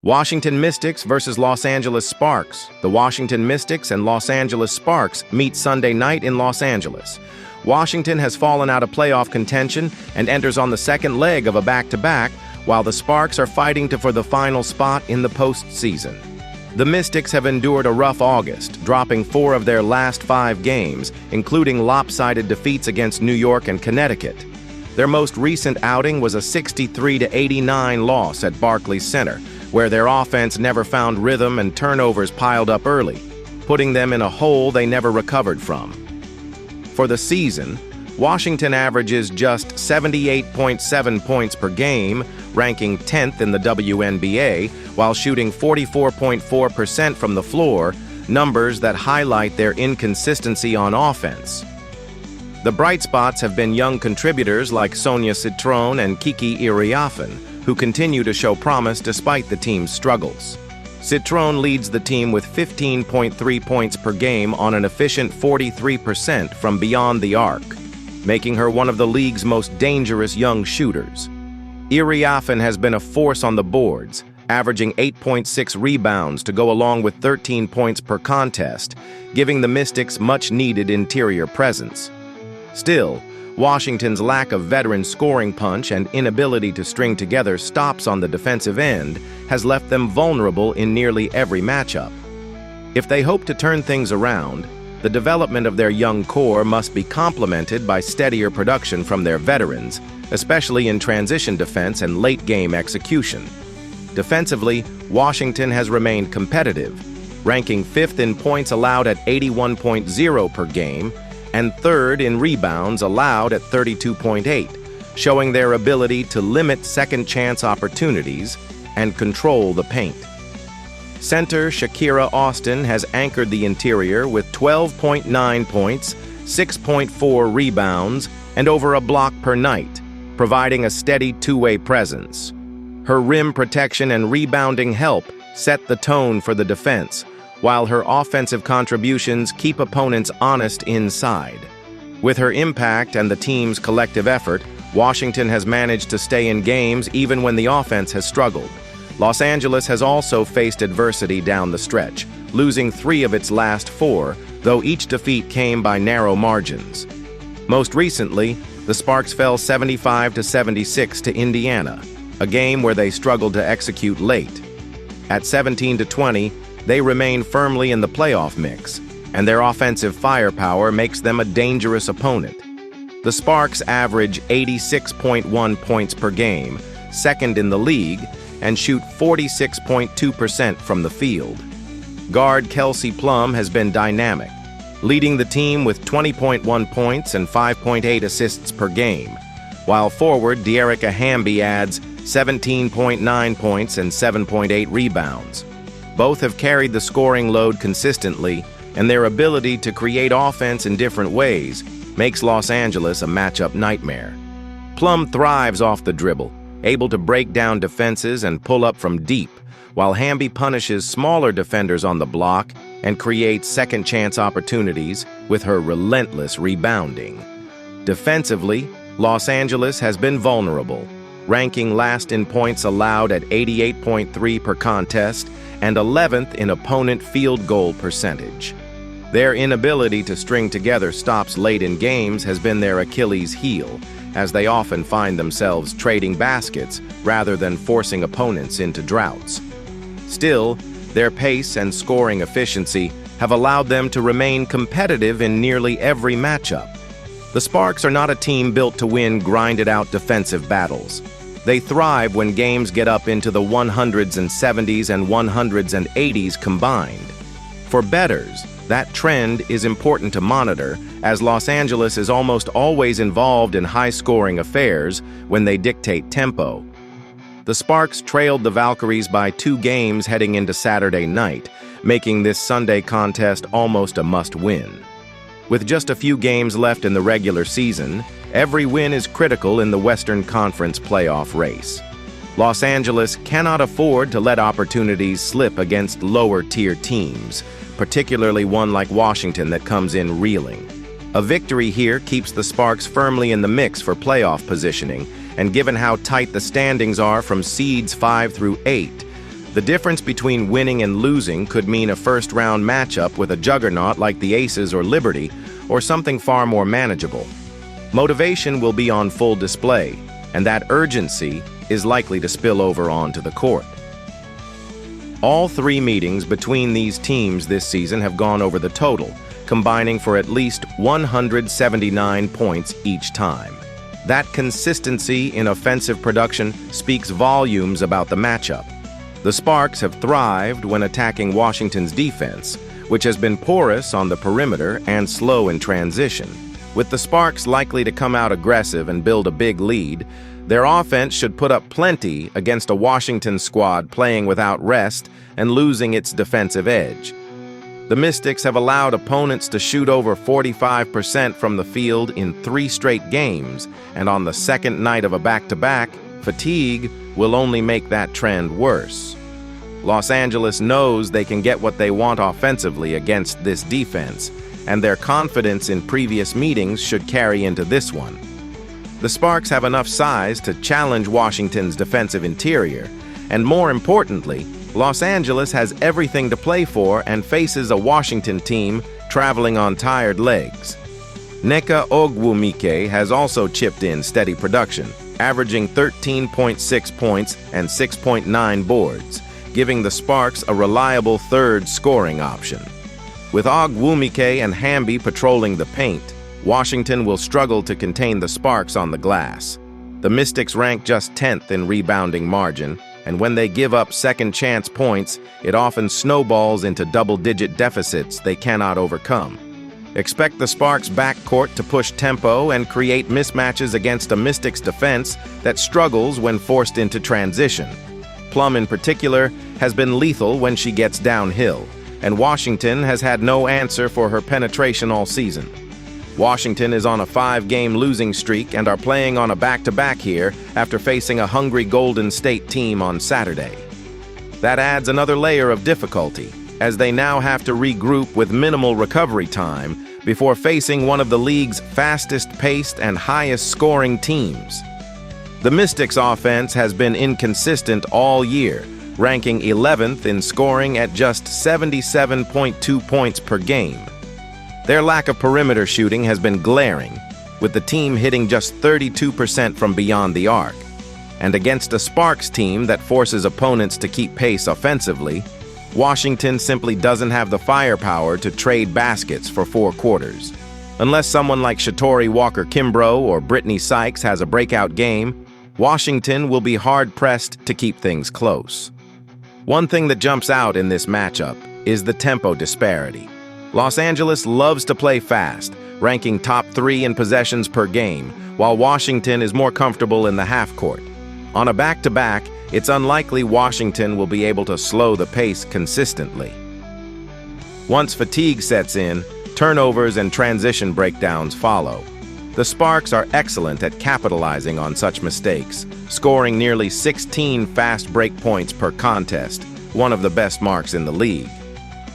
Washington Mystics versus Los Angeles Sparks. The Washington Mystics and Los Angeles Sparks meet Sunday night in Los Angeles. Washington has fallen out of playoff contention and enters on the second leg of a back-to-back, while the Sparks are fighting for the final spot in the postseason. The Mystics have endured a rough August, dropping 4 of their last 5 games, including lopsided defeats against New York and Connecticut. Their most recent outing was a 63-89 loss at Barclays Center, where their offense never found rhythm and turnovers piled up early, putting them in a hole they never recovered from. For the season, Washington averages just 78.7 points per game, ranking 10th in the WNBA, while shooting 44.4% from the floor, numbers that highlight their inconsistency on offense. The bright spots have been young contributors like Sonia Citron and Kiki Iriafen, who continue to show promise despite the team's struggles. Citron leads the team with 15.3 points per game on an efficient 43% from beyond the arc, making her one of the league's most dangerous young shooters. Iriafen has been a force on the boards, averaging 8.6 rebounds to go along with 13 points per contest, giving the Mystics much-needed interior presence. Still, Washington's lack of veteran scoring punch and inability to string together stops on the defensive end has left them vulnerable in nearly every matchup. If they hope to turn things around, the development of their young core must be complemented by steadier production from their veterans, especially in transition defense and late-game execution. Defensively, Washington has remained competitive, ranking 5th in points allowed at 81.0 per game, and 3rd in rebounds allowed at 32.8, showing their ability to limit second-chance opportunities and control the paint. Center Shakira Austin has anchored the interior with 12.9 points, 6.4 rebounds, and over a block per night, providing a steady two-way presence. Her rim protection and rebounding help set the tone for the defense, while her offensive contributions keep opponents honest inside. With her impact and the team's collective effort, Washington has managed to stay in games even when the offense has struggled. Los Angeles has also faced adversity down the stretch, losing 3 of its last 4, though each defeat came by narrow margins. Most recently, the Sparks fell 75-76 to Indiana, a game where they struggled to execute late. At 17-20, they remain firmly in the playoff mix, and their offensive firepower makes them a dangerous opponent. The Sparks average 86.1 points per game, 2nd in the league, and shoot 46.2% from the field. Guard Kelsey Plum has been dynamic, leading the team with 20.1 points and 5.8 assists per game, while forward Dearica Hamby adds 17.9 points and 7.8 rebounds. Both have carried the scoring load consistently, and their ability to create offense in different ways makes Los Angeles a matchup nightmare. Plum thrives off the dribble, able to break down defenses and pull up from deep, while Hamby punishes smaller defenders on the block and creates second-chance opportunities with her relentless rebounding. Defensively, Los Angeles has been vulnerable, ranking last in points allowed at 88.3 per contest and 11th in opponent field goal percentage. Their inability to string together stops late in games has been their Achilles heel, as they often find themselves trading baskets rather than forcing opponents into droughts. Still, their pace and scoring efficiency have allowed them to remain competitive in nearly every matchup. The Sparks are not a team built to win grinded-out defensive battles. They thrive when games get up into the 170s and 180s combined. For bettors, that trend is important to monitor, as Los Angeles is almost always involved in high-scoring affairs when they dictate tempo. The Sparks trailed the Valkyries by 2 games heading into Saturday night, making this Sunday contest almost a must-win. With just a few games left in the regular season, every win is critical in the Western Conference playoff race. Los Angeles cannot afford to let opportunities slip against lower-tier teams, particularly one like Washington that comes in reeling. A victory here keeps the Sparks firmly in the mix for playoff positioning, and given how tight the standings are from seeds 5 through 8, The difference between winning and losing could mean a first-round matchup with a juggernaut like the Aces or Liberty, or something far more manageable. Motivation will be on full display, and that urgency is likely to spill over onto the court. All three meetings between these teams this season have gone over the total, combining for at least 179 points each time. That consistency in offensive production speaks volumes about the matchup. The Sparks have thrived when attacking Washington's defense, which has been porous on the perimeter and slow in transition. With the Sparks likely to come out aggressive and build a big lead, their offense should put up plenty against a Washington squad playing without rest and losing its defensive edge. The Mystics have allowed opponents to shoot over 45% from the field in 3 straight games, and on the second night of a back-to-back, fatigue will only make that trend worse. Los Angeles knows they can get what they want offensively against this defense, and their confidence in previous meetings should carry into this one. The Sparks have enough size to challenge Washington's defensive interior, and more importantly, Los Angeles has everything to play for and faces a Washington team traveling on tired legs. Nneka Ogwumike has also chipped in steady production, averaging 13.6 points and 6.9 boards, giving the Sparks a reliable third scoring option. With Ogwumike and Hamby patrolling the paint, Washington will struggle to contain the Sparks on the glass. The Mystics rank just 10th in rebounding margin, and when they give up second-chance points, it often snowballs into double-digit deficits they cannot overcome. Expect the Sparks' backcourt to push tempo and create mismatches against a Mystics defense that struggles when forced into transition. Plum, in particular, has been lethal when she gets downhill, and Washington has had no answer for her penetration all season. Washington is on a 5-game losing streak and are playing on a back-to-back here after facing a hungry Golden State team on Saturday. That adds another layer of difficulty, as they now have to regroup with minimal recovery time before facing one of the league's fastest-paced and highest-scoring teams. The Mystics' offense has been inconsistent all year, ranking 11th in scoring at just 77.2 points per game. Their lack of perimeter shooting has been glaring, with the team hitting just 32% from beyond the arc. And against a Sparks team that forces opponents to keep pace offensively, Washington simply doesn't have the firepower to trade baskets for 4 quarters. Unless someone like Shatori Walker-Kimbrough or Brittany Sykes has a breakout game, Washington will be hard-pressed to keep things close. One thing that jumps out in this matchup is the tempo disparity. Los Angeles loves to play fast, ranking top 3 in possessions per game, while Washington is more comfortable in the half-court. On a back-to-back, it's unlikely Washington will be able to slow the pace consistently. Once fatigue sets in, turnovers and transition breakdowns follow. The Sparks are excellent at capitalizing on such mistakes, scoring nearly 16 fast break points per contest, one of the best marks in the league.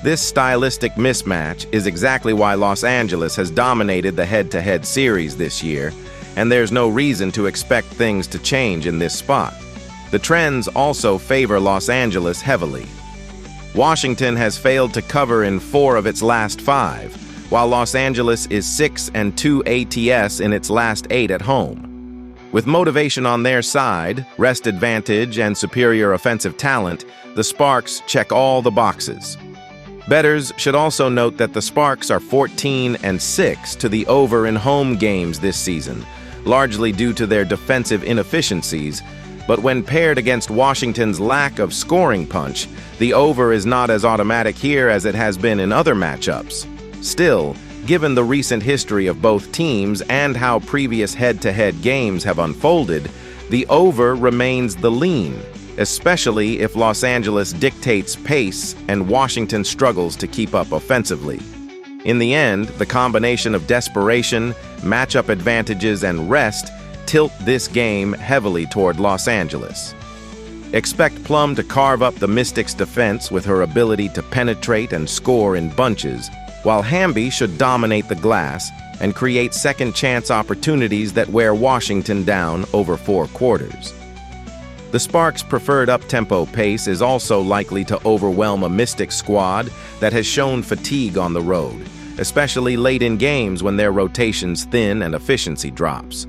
This stylistic mismatch is exactly why Los Angeles has dominated the head-to-head series this year, and there's no reason to expect things to change in this spot. The trends also favor Los Angeles heavily. Washington has failed to cover in 4 of its last 5, while Los Angeles is 6-2 ATS in its last 8 at home. With motivation on their side, rest advantage, and superior offensive talent, the Sparks check all the boxes. Bettors should also note that the Sparks are 14-6 to the over in home games this season, largely due to their defensive inefficiencies, but when paired against Washington's lack of scoring punch, the over is not as automatic here as it has been in other matchups. Still, given the recent history of both teams and how previous head-to-head games have unfolded, the over remains the lean, especially if Los Angeles dictates pace and Washington struggles to keep up offensively. In the end, the combination of desperation, matchup advantages, and rest tilt this game heavily toward Los Angeles. Expect Plum to carve up the Mystics' defense with her ability to penetrate and score in bunches, while Hamby should dominate the glass and create second-chance opportunities that wear Washington down over 4 quarters. The Sparks' preferred up-tempo pace is also likely to overwhelm a Mystics squad that has shown fatigue on the road, especially late in games when their rotations thin and efficiency drops.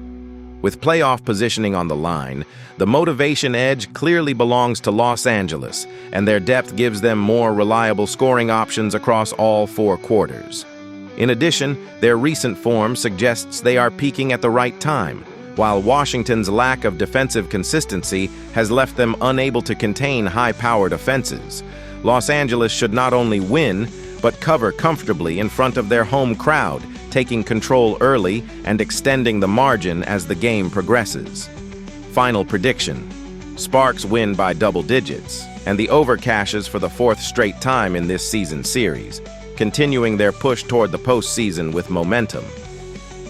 With playoff positioning on the line, the motivation edge clearly belongs to Los Angeles, and their depth gives them more reliable scoring options across all 4 quarters. In addition, their recent form suggests they are peaking at the right time, while Washington's lack of defensive consistency has left them unable to contain high-powered offenses. Los Angeles should not only win, but cover comfortably in front of their home crowd, taking control early and extending the margin as the game progresses. Final prediction: Sparks win by double digits, and the over cashes for the 4th straight time in this season series, continuing their push toward the postseason with momentum.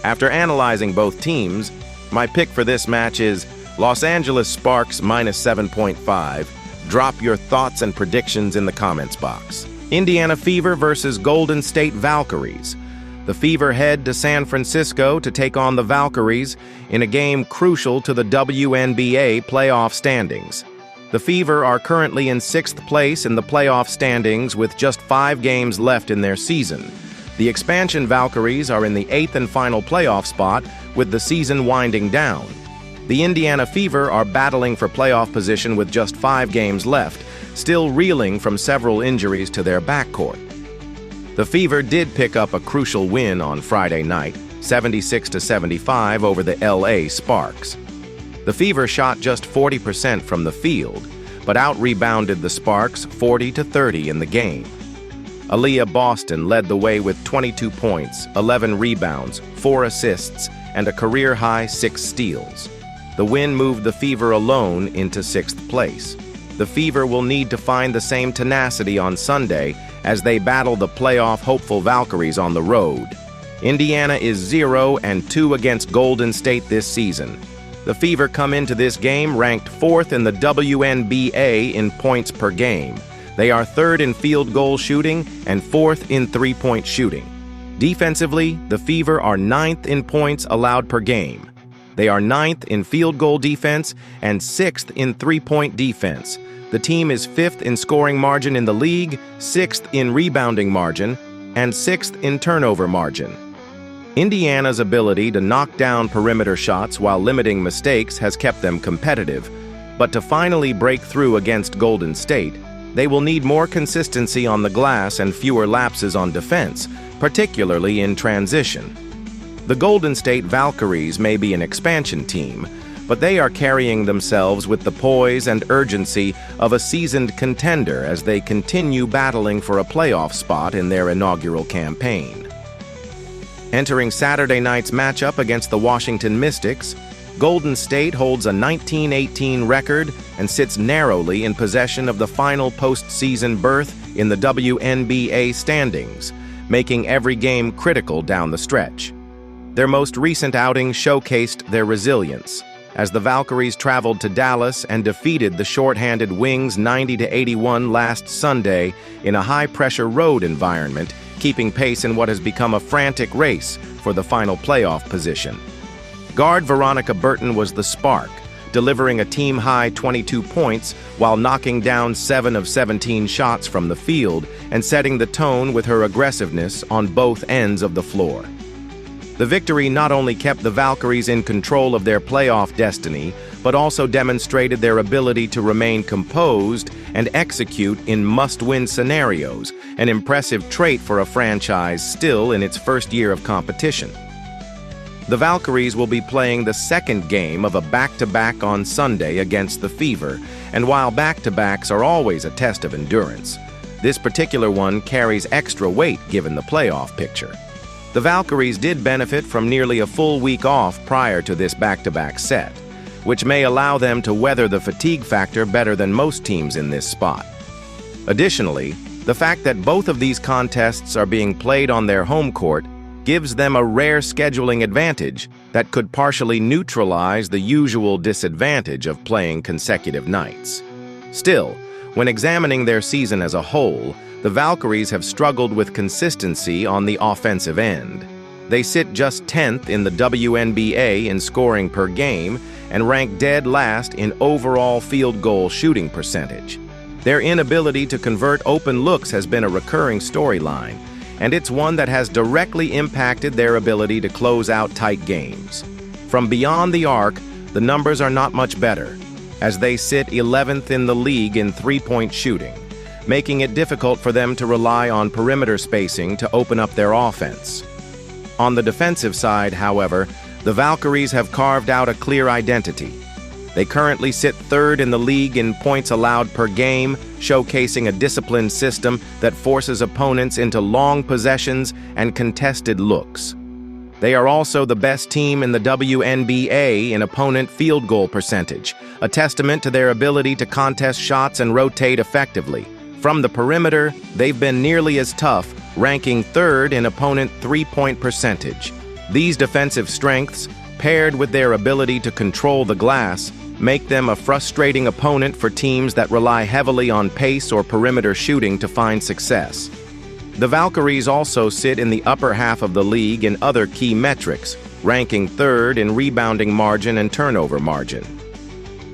After analyzing both teams, my pick for this match is Los Angeles Sparks -7.5. Drop your thoughts and predictions in the comments box. Indiana Fever versus Golden State Valkyries. The Fever head to San Francisco to take on the Valkyries in a game crucial to the WNBA playoff standings. The Fever are currently in 6th place in the playoff standings with just 5 games left in their season. The expansion Valkyries are in the 8th and final playoff spot with the season winding down. The Indiana Fever are battling for playoff position with just 5 games left, still reeling from several injuries to their backcourt. The Fever did pick up a crucial win on Friday night, 76-75 over the LA Sparks. The Fever shot just 40% from the field, but out-rebounded the Sparks 40-30 in the game. Aaliyah Boston led the way with 22 points, 11 rebounds, 4 assists, and a career-high 6 steals. The win moved the Fever alone into 6th place. The Fever will need to find the same tenacity on Sunday as they battle the playoff hopeful Valkyries on the road. Indiana is 0-2 against Golden State this season. The Fever come into this game ranked 4th in the WNBA in points per game. They are 3rd in field goal shooting and 4th in three-point shooting. Defensively, the Fever are 9th in points allowed per game. They are 9th in field goal defense and 6th in three-point defense. The team is 5th in scoring margin in the league, 6th in rebounding margin, and 6th in turnover margin. Indiana's ability to knock down perimeter shots while limiting mistakes has kept them competitive, but to finally break through against Golden State, they will need more consistency on the glass and fewer lapses on defense, particularly in transition. The Golden State Valkyries may be an expansion team, but they are carrying themselves with the poise and urgency of a seasoned contender as they continue battling for a playoff spot in their inaugural campaign. Entering Saturday night's matchup against the Washington Mystics, Golden State holds a 19-18 record and sits narrowly in possession of the final postseason berth in the WNBA standings, making every game critical down the stretch. Their most recent outing showcased their resilience, as the Valkyries traveled to Dallas and defeated the shorthanded Wings 90-81 last Sunday in a high-pressure road environment, keeping pace in what has become a frantic race for the final playoff position. Guard Veronica Burton was the spark, delivering a team-high 22 points while knocking down 7 of 17 shots from the field and setting the tone with her aggressiveness on both ends of the floor. The victory not only kept the Valkyries in control of their playoff destiny, but also demonstrated their ability to remain composed and execute in must-win scenarios, an impressive trait for a franchise still in its first year of competition. The Valkyries will be playing the second game of a back-to-back on Sunday against the Fever, and while back-to-backs are always a test of endurance, this particular one carries extra weight given the playoff picture. The Valkyries did benefit from nearly a full week off prior to this back-to-back set, which may allow them to weather the fatigue factor better than most teams in this spot. Additionally, the fact that both of these contests are being played on their home court gives them a rare scheduling advantage that could partially neutralize the usual disadvantage of playing consecutive nights. Still, when examining their season as a whole, the Valkyries have struggled with consistency on the offensive end. They sit just 10th in the WNBA in scoring per game and rank dead last in overall field goal shooting percentage. Their inability to convert open looks has been a recurring storyline, and it's one that has directly impacted their ability to close out tight games. From beyond the arc, the numbers are not much better, as they sit 11th in the league in three-point shooting, making it difficult for them to rely on perimeter spacing to open up their offense. On the defensive side, however, the Valkyries have carved out a clear identity. They currently sit third in the league in points allowed per game, showcasing a disciplined system that forces opponents into long possessions and contested looks. They are also the best team in the WNBA in opponent field goal percentage, a testament to their ability to contest shots and rotate effectively. From the perimeter, they've been nearly as tough, ranking third in opponent three-point percentage. These defensive strengths, paired with their ability to control the glass, make them a frustrating opponent for teams that rely heavily on pace or perimeter shooting to find success. The Valkyries also sit in the upper half of the league in other key metrics, ranking third in rebounding margin and turnover margin.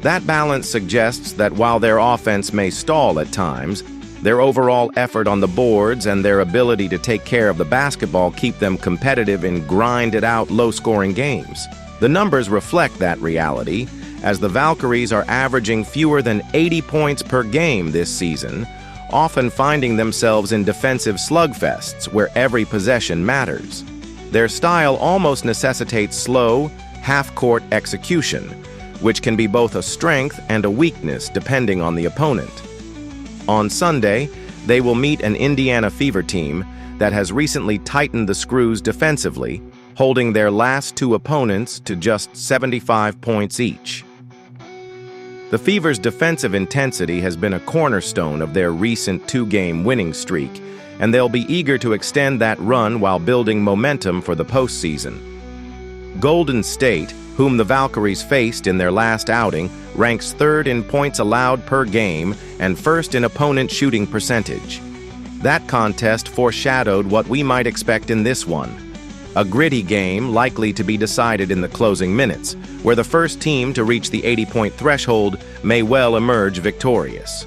That balance suggests that while their offense may stall at times, their overall effort on the boards and their ability to take care of the basketball keep them competitive in grinded-out, low-scoring games. The numbers reflect that reality, as the Valkyries are averaging fewer than 80 points per game this season, often finding themselves in defensive slugfests where every possession matters. Their style almost necessitates slow, half-court execution, which can be both a strength and a weakness depending on the opponent. On Sunday, they will meet an Indiana Fever team that has recently tightened the screws defensively, holding their last two opponents to just 75 points each. The Fever's defensive intensity has been a cornerstone of their recent two-game winning streak, and they'll be eager to extend that run while building momentum for the postseason. Golden State, whom the Valkyries faced in their last outing, ranks third in points allowed per game and first in opponent shooting percentage. That contest foreshadowed what we might expect in this one: a gritty game likely to be decided in the closing minutes, where the first team to reach the 80-point threshold may well emerge victorious.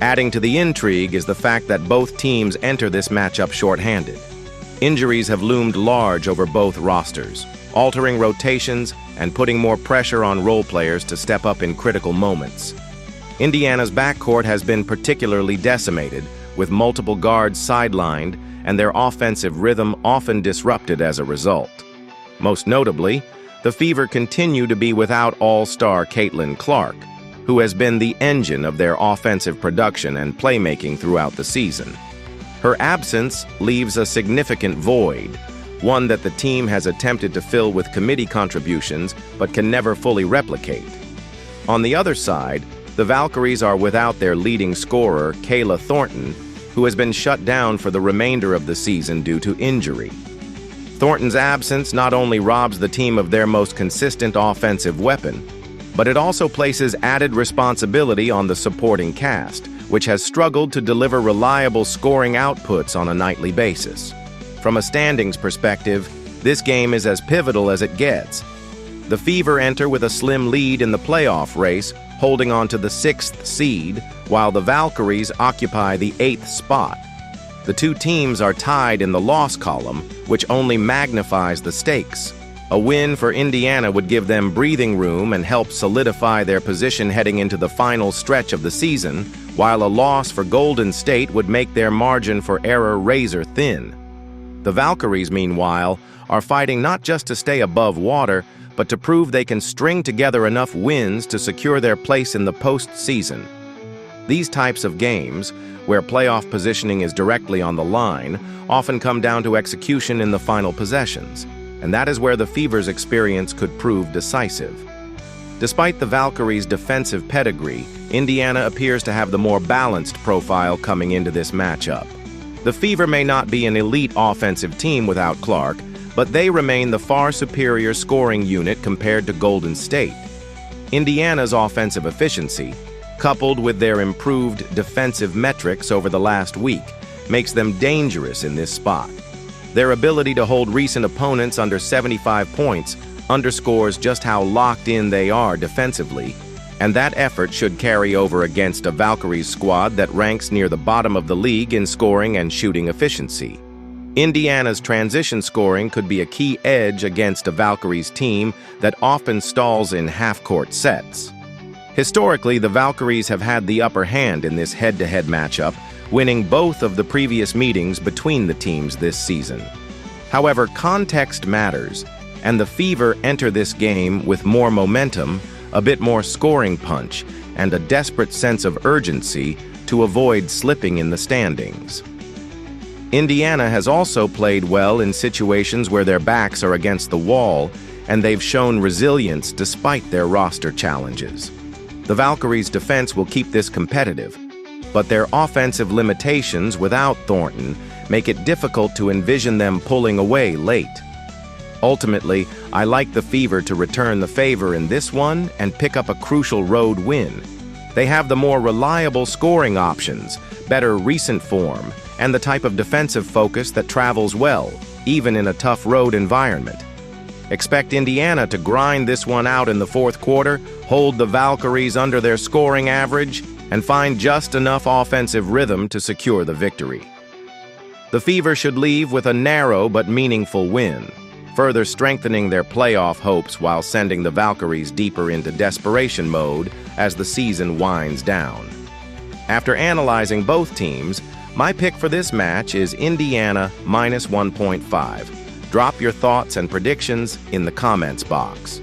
Adding to the intrigue is the fact that both teams enter this matchup shorthanded. Injuries have loomed large over both rosters, altering rotations and putting more pressure on role players to step up in critical moments. Indiana's backcourt has been particularly decimated, with multiple guards sidelined and their offensive rhythm often disrupted as a result. Most notably, the Fever continue to be without all-star Caitlin Clark, who has been the engine of their offensive production and playmaking throughout the season. Her absence leaves a significant void, one that the team has attempted to fill with committee contributions but can never fully replicate. On the other side, the Valkyries are without their leading scorer, Kayla Thornton, who has been shut down for the remainder of the season due to injury. Thornton's absence not only robs the team of their most consistent offensive weapon, but it also places added responsibility on the supporting cast, which has struggled to deliver reliable scoring outputs on a nightly basis. From a standings perspective, this game is as pivotal as it gets. The Fever enter with a slim lead in the playoff race, holding on to the 6th seed, while the Valkyries occupy the 8th spot. The two teams are tied in the loss column, which only magnifies the stakes. A win for Indiana would give them breathing room and help solidify their position heading into the final stretch of the season, while a loss for Golden State would make their margin for error razor thin. The Valkyries, meanwhile, are fighting not just to stay above water, but to prove they can string together enough wins to secure their place in the postseason. These types of games, where playoff positioning is directly on the line, often come down to execution in the final possessions, and that is where the Fever's experience could prove decisive. Despite the Valkyries' defensive pedigree, Indiana appears to have the more balanced profile coming into this matchup. The Fever may not be an elite offensive team without Clark, but they remain the far superior scoring unit compared to Golden State. Indiana's offensive efficiency, coupled with their improved defensive metrics over the last week, makes them dangerous in this spot. Their ability to hold recent opponents under 75 points underscores just how locked in they are defensively, and that effort should carry over against a Valkyries squad that ranks near the bottom of the league in scoring and shooting efficiency. Indiana's transition scoring could be a key edge against a Valkyries team that often stalls in half-court sets. Historically, the Valkyries have had the upper hand in this head-to-head matchup, winning both of the previous meetings between the teams this season. However, context matters, and the Fever enter this game with more momentum, a bit more scoring punch, and a desperate sense of urgency to avoid slipping in the standings. Indiana has also played well in situations where their backs are against the wall, and they've shown resilience despite their roster challenges. The Valkyries' defense will keep this competitive, but their offensive limitations without Thornton make it difficult to envision them pulling away late. Ultimately, I like the Fever to return the favor in this one and pick up a crucial road win. They have the more reliable scoring options, better recent form, and the type of defensive focus that travels well, even in a tough road environment. Expect Indiana to grind this one out in the fourth quarter, hold the Valkyries under their scoring average, and find just enough offensive rhythm to secure the victory. The Fever should leave with a narrow but meaningful win, further strengthening their playoff hopes while sending the Valkyries deeper into desperation mode as the season winds down. After analyzing both teams, my pick for this match is Indiana -1.5. Drop your thoughts and predictions in the comments box.